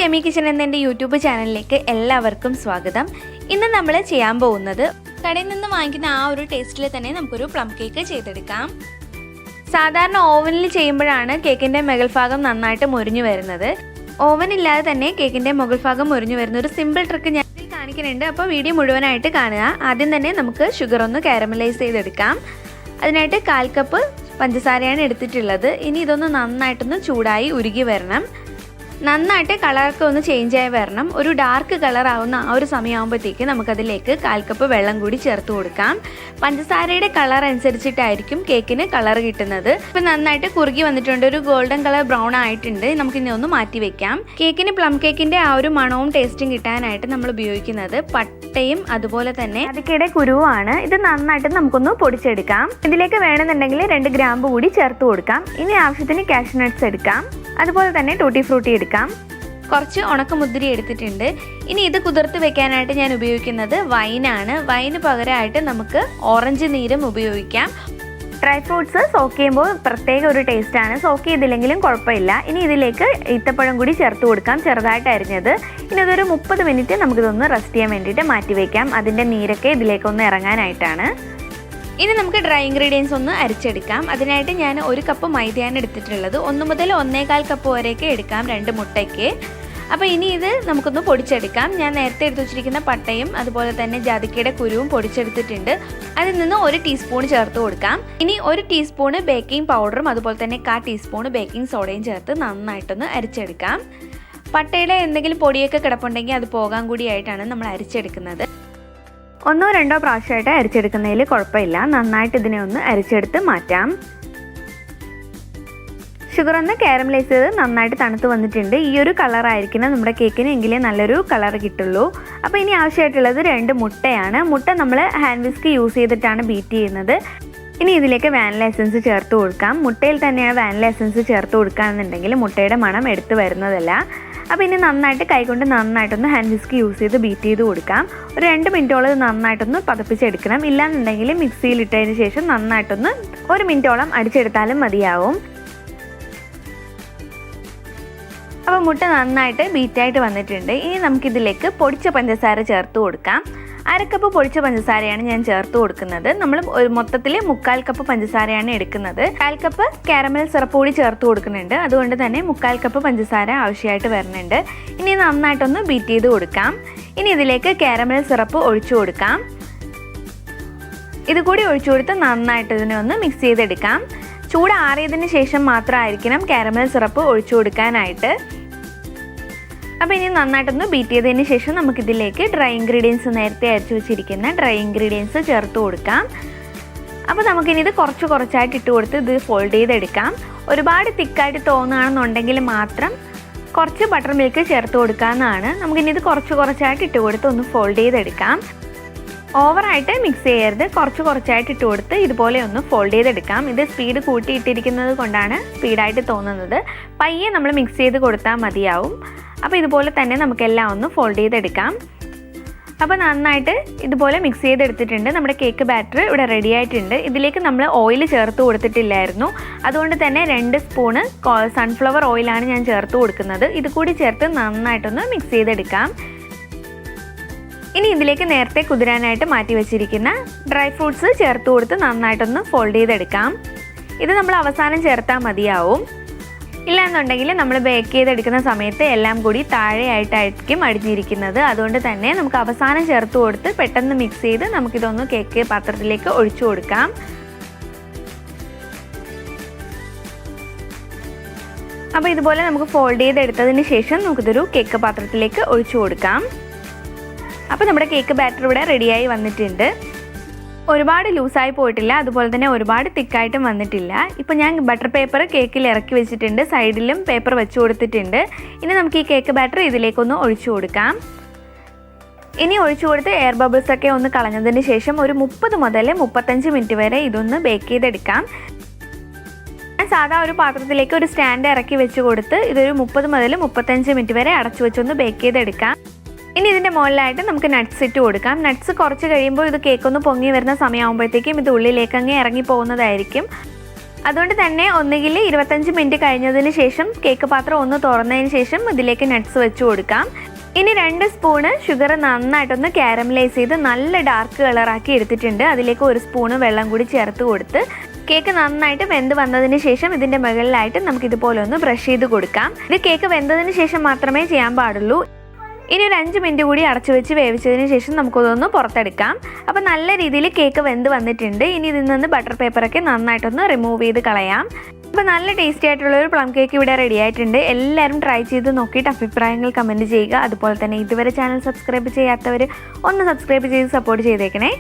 Shemi kitchen എന്ന എൻ്റെ YouTube ചാനലിലേക്ക് എല്ലാവർക്കും സ്വാഗതം. ഇന്ന് നമ്മൾ ചെയ്യാൻ പോകുന്നത് കടയിൽ നിന്ന് വാങ്ങിക്കുന്ന ആ ഒരു ടേസ്റ്റിൽ തന്നെ നമുക്കൊരു പ്ലം കേക്ക് ചെയ്തെടുക്കാം. സാധാരണ ഓവനിൽ ചെയ്യുമ്പോഴാണ് കേക്കിൻ്റെ മുകൾ ഭാഗം നന്നായിട്ട് മുരിഞ്ഞു വരുന്നത്. ഓവൻ ഇല്ലാതെ തന്നെ കേക്കിൻ്റെ മുകൾ ഭാഗം മുരിഞ്ഞു വരുന്ന ഒരു സിമ്പിൾ ട്രിക്ക് ഞാൻ കാണിക്കുന്നുണ്ട്. അപ്പോൾ വീഡിയോ മുഴുവനായിട്ട് കാണുക. ആദ്യം തന്നെ നമുക്ക് ഷുഗർ ഒന്ന് കാരമലൈസ് ചെയ്തെടുക്കാം. അതിനായിട്ട് 1/4 കപ്പ് പഞ്ചസാരയാണ് എടുത്തിട്ടുള്ളത്. ഇനി ഇതൊന്ന് നന്നായിട്ടൊന്ന് ചൂടായി ഉരുകി വരണം. നന്നായിട്ട് കളറൊക്കെ ഒന്ന് ചേഞ്ചായി വരണം. ഒരു ഡാർക്ക് കളർ ആവുന്ന ആ ഒരു സമയമാകുമ്പോഴത്തേക്ക് നമുക്കതിലേക്ക് 1/4 കപ്പ് വെള്ളം കൂടി ചേർത്ത് കൊടുക്കാം. പഞ്ചസാരയുടെ കളർ അനുസരിച്ചിട്ടായിരിക്കും കേക്കിന് കളർ കിട്ടുന്നത്. ഇപ്പം നന്നായിട്ട് കുറുകി വന്നിട്ടുണ്ട്, ഒരു ഗോൾഡൻ കളർ ബ്രൗൺ ആയിട്ടുണ്ട്. നമുക്കിനി ഒന്ന് മാറ്റി വെക്കാം. കേക്കിന് പ്ലം കേക്കിൻ്റെ ആ ഒരു മണവും ടേസ്റ്റും കിട്ടാനായിട്ട് നമ്മൾ ഉപയോഗിക്കുന്നത് പട്ടയും അതുപോലെ തന്നെ അതിക്കയുടെ കുരുവാണ്. ഇത് നന്നായിട്ട് നമുക്കൊന്ന് പൊടിച്ചെടുക്കാം. ഇതിലേക്ക് വേണമെന്നുണ്ടെങ്കിൽ 2 ഗ്രാമ്പ് കൂടി ചേർത്ത് കൊടുക്കാം. ഇനി ആവശ്യത്തിന് കാഷ്യൂ നട്ട്സ് എടുക്കാം. അതുപോലെ തന്നെ ടൂട്ടി ഫ്രൂട്ടി എടുക്കാം. കുറച്ച് ഉണക്കമുന്തിരി എടുത്തിട്ടുണ്ട്. ഇനി ഇത് കുതിർത്ത് വെക്കാനായിട്ട് ഞാൻ ഉപയോഗിക്കുന്നത് വൈനാണ്. വൈന് പകരമായിട്ട് നമുക്ക് ഓറഞ്ച് നീരും ഉപയോഗിക്കാം. ഡ്രൈ ഫ്രൂട്ട്സ് സോക്ക് ചെയ്യുമ്പോൾ പ്രത്യേക ഒരു ടേസ്റ്റാണ്. സോക്ക് ചെയ്തില്ലെങ്കിലും കുഴപ്പമില്ല. ഇനി ഇതിലേക്ക് ഈത്തപ്പഴം കൂടി ചേർത്ത് കൊടുക്കാം, ചെറുതായിട്ട് അരിഞ്ഞത്. ഇനി ഇതൊരു 30 മിനിറ്റ് നമുക്കിതൊന്ന് റെസ്റ്റ് ചെയ്യാൻ വേണ്ടിയിട്ട് മാറ്റി വയ്ക്കാം. അതിൻ്റെ നീരൊക്കെ ഇതിലേക്കൊന്ന് ഇറങ്ങാനായിട്ടാണ്. ഇനി നമുക്ക് ഡ്രൈ ഇൻഗ്രീഡിയൻസ് ഒന്ന് അരിച്ചെടുക്കാം. അതിനായിട്ട് ഞാൻ 1 കപ്പ് മൈദയാണ് എടുത്തിട്ടുള്ളത്. 1 മുതൽ 1.25 കപ്പ് വരെയൊക്കെ എടുക്കാം 2 മുട്ടയ്ക്ക്. അപ്പോൾ ഇനി ഇത് നമുക്കൊന്ന് പൊടിച്ചെടുക്കാം. ഞാൻ നേരത്തെ എടുത്ത് വെച്ചിരിക്കുന്ന പട്ടയും അതുപോലെ തന്നെ ജാതിക്കയുടെ കുരുവും പൊടിച്ചെടുത്തിട്ടുണ്ട്. അതിൽ നിന്ന് 1 ടീസ്പൂൺ ചേർത്ത് കൊടുക്കാം. ഇനി 1 ടീസ്പൂണ് ബേക്കിംഗ് പൗഡറും അതുപോലെ തന്നെ 1/4 ടീസ്പൂണ് ബേക്കിംഗ് സോഡയും ചേർത്ത് നന്നായിട്ടൊന്ന് അരിച്ചെടുക്കാം. പട്ടയുടെ എന്തെങ്കിലും പൊടിയൊക്കെ കിടപ്പുണ്ടെങ്കിൽ അത് പോകാൻ കൂടിയായിട്ടാണ് നമ്മൾ അരിച്ചെടുക്കുന്നത്. 1 or 2 പ്രാവശ്യമായിട്ട് അരിച്ചെടുക്കുന്നതിൽ കുഴപ്പമില്ല. നന്നായിട്ട് ഇതിനെ ഒന്ന് അരിച്ചെടുത്ത് മാറ്റാം. ഷുഗർ ഒന്ന് കാരമലൈസ് ചെയ്ത് നന്നായിട്ട് തണുത്ത് വന്നിട്ടുണ്ട്. ഈ ഒരു കളറായിരിക്കണം നമ്മുടെ കേക്കിന്, എങ്കിലേ നല്ലൊരു കളർ കിട്ടുള്ളൂ. അപ്പോൾ ഇനി ആവശ്യമായിട്ടുള്ളത് 2 മുട്ടയാണ്. മുട്ട നമ്മൾ ഹാൻഡ് വിസ്ക് യൂസ് ചെയ്തിട്ടാണ് ബീറ്റ് ചെയ്യുന്നത്. ഇനി ഇതിലേക്ക് വാനില എസൻസ് ചേർത്ത് കൊടുക്കാം. മുട്ടയിൽ തന്നെയാണ് വാനില എസൻസ് ചേർത്ത് കൊടുക്കുകയാണെന്നുണ്ടെങ്കിൽ മുട്ടയുടെ മണം എടുത്ത് വരുന്നതല്ല. അപ്പോൾ ഇനി നന്നായിട്ട് കൈകൊണ്ട് നന്നായിട്ടൊന്ന് ഹാൻഡ് വിസ്ക് യൂസ് ചെയ്ത് ബീറ്റ് ചെയ്ത് കൊടുക്കാം. ഒരു 2 മിനിറ്റോളം നന്നായിട്ടൊന്ന് പതപ്പിച്ചെടുക്കണം. ഇല്ലാന്നുണ്ടെങ്കിൽ മിക്സിയിൽ ഇട്ടതിന് ശേഷം നന്നായിട്ടൊന്ന് 1 മിനിറ്റോളം അടിച്ചെടുത്താലും മതിയാവും. അപ്പോൾ മുട്ട നന്നായിട്ട് ബീറ്റായിട്ട് വന്നിട്ടുണ്ട്. ഇനി നമുക്കിതിലേക്ക് പൊടിച്ച പഞ്ചസാര ചേർത്ത് കൊടുക്കാം. 1/2 കപ്പ് പൊടിച്ച പഞ്ചസാരയാണ് ഞാൻ ചേർത്ത് കൊടുക്കുന്നത്. നമ്മൾ മൊത്തത്തിൽ 3/4 കപ്പ് പഞ്ചസാരയാണ് എടുക്കുന്നത്. 1/4 കപ്പ് കാരമൽ സിറപ്പ് കൂടി ചേർത്ത് കൊടുക്കുന്നുണ്ട്. അതുകൊണ്ട് തന്നെ 3/4 കപ്പ് പഞ്ചസാര ആവശ്യമായിട്ട് വരുന്നുണ്ട്. ഇനി നന്നായിട്ടൊന്ന് ബീറ്റ് ചെയ്ത് കൊടുക്കാം. ഇനി ഇതിലേക്ക് കാരമൽ സിറപ്പ് ഒഴിച്ചു കൊടുക്കാം. ഇത് കൂടി ഒഴിച്ചു കൊടുത്ത് നന്നായിട്ട് ഇതിനെ ഒന്ന് മിക്സ് ചെയ്തെടുക്കാം. ചൂട് ആറിയതിന് ശേഷം മാത്രമായിരിക്കണം കാരമൽ സിറപ്പ് ഒഴിച്ചു കൊടുക്കാനായിട്ട്. അപ്പോൾ ഇനി നന്നായിട്ടൊന്ന് ബീറ്റ് ചെയ്തതിന് ശേഷം നമുക്കിതിലേക്ക് ഡ്രൈ ഇൻഗ്രീഡിയൻസ്, നേരത്തെ അരച്ച് വെച്ചിരിക്കുന്ന ഡ്രൈ ഇൻഗ്രീഡിയൻസ് ചേർത്ത് കൊടുക്കാം. അപ്പോൾ നമുക്കിനി ഇത് കുറച്ചായിട്ട് ഇട്ട് കൊടുത്ത് ഇത് ഫോൾഡ് ചെയ്തെടുക്കാം. ഒരുപാട് തിക്കായിട്ട് തോന്നുകയാണെന്നുണ്ടെങ്കിൽ മാത്രം കുറച്ച് ബട്ടർ മിൽക്ക് ചേർത്ത് കൊടുക്കാമെന്നാണ്. നമുക്കിനി ഇത് കുറച്ചായിട്ട് ഇട്ട് കൊടുത്ത് ഒന്ന് ഫോൾഡ് ചെയ്തെടുക്കാം. ഓവറായിട്ട് മിക്സ് ചെയ്യരുത്, കുറച്ചായിട്ട് ഇട്ട് കൊടുത്ത് ഇതുപോലെ ഒന്ന് ഫോൾഡ് ചെയ്തെടുക്കാം. ഇത് സ്പീഡ് കൂട്ടിയിട്ടിരിക്കുന്നത് കൊണ്ടാണ് സ്പീഡായിട്ട് തോന്നുന്നത്. പയ്യെ നമ്മൾ മിക്സ് ചെയ്ത് കൊടുത്താൽ മതിയാവും. അപ്പോൾ ഇതുപോലെ തന്നെ നമുക്കെല്ലാം ഒന്ന് ഫോൾഡ് ചെയ്തെടുക്കാം. അപ്പോൾ നന്നായിട്ട് ഇതുപോലെ മിക്സ് ചെയ്തെടുത്തിട്ടുണ്ട്. നമ്മുടെ കേക്ക് ബാറ്റർ ഇവിടെ റെഡി ആയിട്ടുണ്ട്. ഇതിലേക്ക് നമ്മൾ ഓയിൽ ചേർത്ത് കൊടുത്തിട്ടില്ലായിരുന്നു. അതുകൊണ്ട് തന്നെ 2 സ്പൂണ് സൺഫ്ലവർ ഓയിലാണ് ഞാൻ ചേർത്ത് കൊടുക്കുന്നത്. ഇത് കൂടി ചേർത്ത് നന്നായിട്ടൊന്ന് മിക്സ് ചെയ്തെടുക്കാം. ഇനി ഇതിലേക്ക് നേരത്തെ കുതിരാനായിട്ട് മാറ്റി വെച്ചിരിക്കുന്ന ഡ്രൈ ഫ്രൂട്ട്സ് ചേർത്ത് കൊടുത്ത് നന്നായിട്ടൊന്ന് ഫോൾഡ് ചെയ്തെടുക്കാം. ഇത് നമ്മൾ അവസാനം ചേർത്താൽ മതിയാവും. ഇല്ലാന്നുണ്ടെങ്കിൽ നമ്മൾ ബേക്ക് ചെയ്തെടുക്കുന്ന സമയത്ത് എല്ലാം കൂടി താഴെയായിട്ടായിരിക്കും അടിഞ്ഞിരിക്കുന്നത്. അതുകൊണ്ട് തന്നെ നമുക്ക് അവസാനം ചേർത്ത് കൊടുത്ത് പെട്ടെന്ന് മിക്സ് ചെയ്ത് നമുക്കിതൊന്ന് കേക്ക് പാത്രത്തിലേക്ക് ഒഴിച്ചു കൊടുക്കാം. അപ്പോൾ ഇതുപോലെ നമുക്ക് ഫോൾഡ് ചെയ്തെടുത്തതിന് ശേഷം നമുക്കിതൊരു കേക്ക് പാത്രത്തിലേക്ക് ഒഴിച്ചു കൊടുക്കാം. അപ്പോൾ നമ്മുടെ കേക്ക് ബാറ്റർ ഇവിടെ റെഡിയായി വന്നിട്ടുണ്ട്. ഒരുപാട് ലൂസായി പോയിട്ടില്ല, അതുപോലെ തന്നെ ഒരുപാട് തിക്കായിട്ടും വന്നിട്ടില്ല. ഇപ്പോൾ ഞാൻ ബട്ടർ പേപ്പർ കേക്കിൽ ഇറക്കി വെച്ചിട്ടുണ്ട്. സൈഡിലും പേപ്പർ വെച്ച് കൊടുത്തിട്ടുണ്ട്. ഇനി നമുക്ക് ഈ കേക്ക് ബാറ്റർ ഇതിലേക്കൊന്ന് ഒഴിച്ചു കൊടുക്കാം. ഇനി ഒഴിച്ചു കൊടുത്ത് എയർ ബബിൾസ് ഒക്കെ ഒന്ന് കളഞ്ഞതിന് ശേഷം ഒരു 30 മുതൽ 35 മിനിറ്റ് വരെ ഇതൊന്ന് ബേക്ക് ചെയ്തെടുക്കാം. ഞാൻ സാധാ ഒരു പാത്രത്തിലേക്ക് ഒരു സ്റ്റാൻഡ് ഇറക്കി വെച്ച് കൊടുത്ത് ഇതൊരു 30 മുതൽ 35 മിനിറ്റ് വരെ അടച്ചു വെച്ചൊന്ന് ബേക്ക് ചെയ്തെടുക്കാം. ഇനി ഇതിൻ്റെ മുകളിലായിട്ട് നമുക്ക് നട്ട്സ് ഇട്ട് കൊടുക്കാം. നട്ട്സ് കുറച്ച് കഴിയുമ്പോൾ ഇത് കേക്കൊന്ന് പൊങ്ങി വരുന്ന സമയമാകുമ്പോഴത്തേക്കും ഇത് ഉള്ളിലേക്ക് അങ്ങ് ഇറങ്ങി പോകുന്നതായിരിക്കും. അതുകൊണ്ട് തന്നെ ഒന്നുകിൽ 25 മിനിറ്റ് കഴിഞ്ഞതിന് ശേഷം കേക്ക് പാത്രം ഒന്ന് തുറന്നതിന് ശേഷം ഇതിലേക്ക് നട്ട്സ് വെച്ച് കൊടുക്കാം. ഇനി 2 സ്പൂണ് ഷുഗർ നന്നായിട്ടൊന്ന് കാരമലൈസ് ചെയ്ത് നല്ല ഡാർക്ക് കളറാക്കി എടുത്തിട്ടുണ്ട്. അതിലേക്ക് 1 സ്പൂണ് വെള്ളം കൂടി ചേർത്ത് കൊടുത്ത് കേക്ക് നന്നായിട്ട് വെന്ത് വന്നതിന് ശേഷം ഇതിൻ്റെ മുകളിലായിട്ട് നമുക്ക് ഇതുപോലെ ഒന്ന് ബ്രഷ് ചെയ്ത് കൊടുക്കാം. ഇത് കേക്ക് വെന്തതിന് ശേഷം മാത്രമേ ചെയ്യാൻ പാടുള്ളൂ. ഇനി ഒരു 5 മിനിറ്റ് കൂടി അടച്ചു വെച്ച് വേവിച്ചതിന് ശേഷം നമുക്കതൊന്ന് പുറത്തെടുക്കാം. അപ്പോൾ നല്ല രീതിയിൽ കേക്ക് വെന്ത് വന്നിട്ടുണ്ട്. ഇനി ഇതിൽ നിന്ന് ബട്ടർ പേപ്പറൊക്കെ നന്നായിട്ടൊന്ന് റിമൂവ് ചെയ്ത് കളയാം. അപ്പോൾ നല്ല ടേസ്റ്റി ആയിട്ടുള്ളൊരു പ്ലം കേക്ക് ഇവിടെ റെഡി ആയിട്ടുണ്ട്. എല്ലാവരും ട്രൈ ചെയ്ത് നോക്കിയിട്ട് അഭിപ്രായങ്ങൾ കമൻറ്റ് ചെയ്യുക. അതുപോലെ തന്നെ ഇതുവരെ ചാനൽ സബ്സ്ക്രൈബ് ചെയ്യാത്തവർ ഒന്ന് സബ്സ്ക്രൈബ് ചെയ്ത് സപ്പോർട്ട് ചെയ്തേക്കണേ.